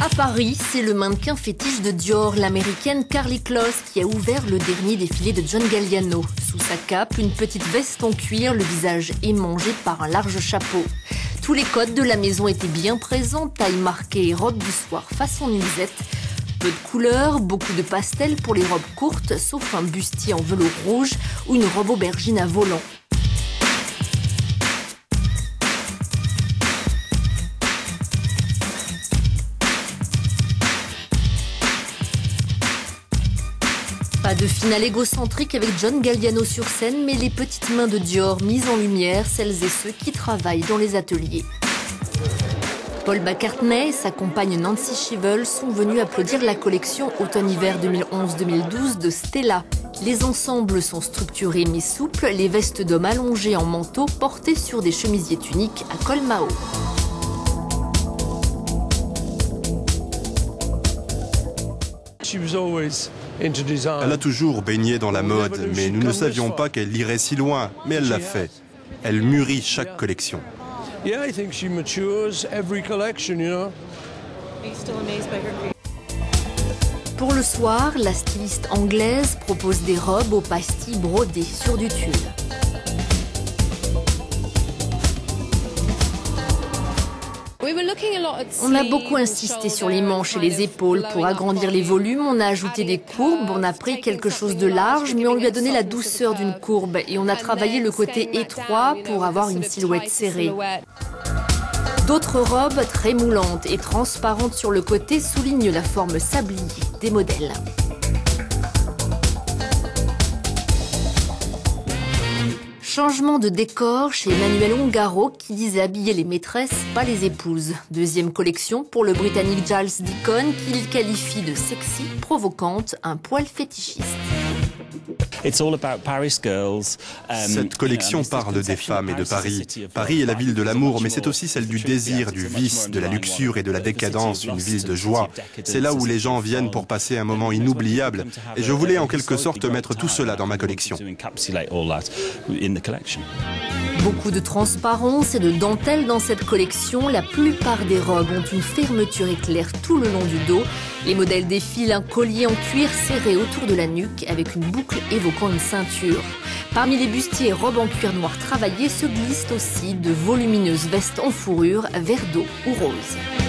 À Paris, c'est le mannequin fétiche de Dior, l'américaine Karlie Kloss, qui a ouvert le dernier défilé de John Galliano. Sous sa cape, une petite veste en cuir, le visage émangé par un large chapeau. Tous les codes de la maison étaient bien présents, taille marquée et robe du soir façon nuisette. Peu de couleurs, beaucoup de pastels pour les robes courtes, sauf un bustier en velours rouge ou une robe aubergine à volant. Pas de finale égocentrique avec John Galliano sur scène, mais les petites mains de Dior mises en lumière, celles et ceux qui travaillent dans les ateliers. Paul McCartney et sa compagne Nancy Shevell sont venus applaudir la collection automne-hiver 2011-2012 de Stella. Les ensembles sont structurés mais souples, les vestes d'hommes allongées en manteau portées sur des chemisiers tuniques à col Mao. Elle a toujours baigné dans la mode, mais nous ne savions pas qu'elle irait si loin. Mais elle l'a fait. Elle mûrit chaque collection. Pour le soir, la styliste anglaise propose des robes aux pastilles brodées sur du tulle. On a beaucoup insisté sur les manches et les épaules. Pour agrandir les volumes, on a ajouté des courbes, on a pris quelque chose de large, mais on lui a donné la douceur d'une courbe. Et on a travaillé le côté étroit pour avoir une silhouette serrée. D'autres robes très moulantes et transparentes sur le côté soulignent la forme sablier des modèles. Changement de décor chez Emmanuel Ongaro qui disait habiller les maîtresses, pas les épouses. Deuxième collection pour le Britannique Giles Deacon qu'il qualifie de sexy, provocante, un poil fétichiste. Cette collection parle des femmes et de Paris. Paris est la ville de l'amour, mais c'est aussi celle du désir, du vice, de la luxure et de la décadence, une ville de joie. C'est là où les gens viennent pour passer un moment inoubliable. Et je voulais en quelque sorte mettre tout cela dans ma collection. Beaucoup de transparence et de dentelle dans cette collection. La plupart des robes ont une fermeture éclair tout le long du dos. Les modèles défilent un collier en cuir serré autour de la nuque avec une boucle évoquant une ceinture. Parmi les bustiers et robes en cuir noir travaillées se glissent aussi de volumineuses vestes en fourrure, vert d'eau ou rose.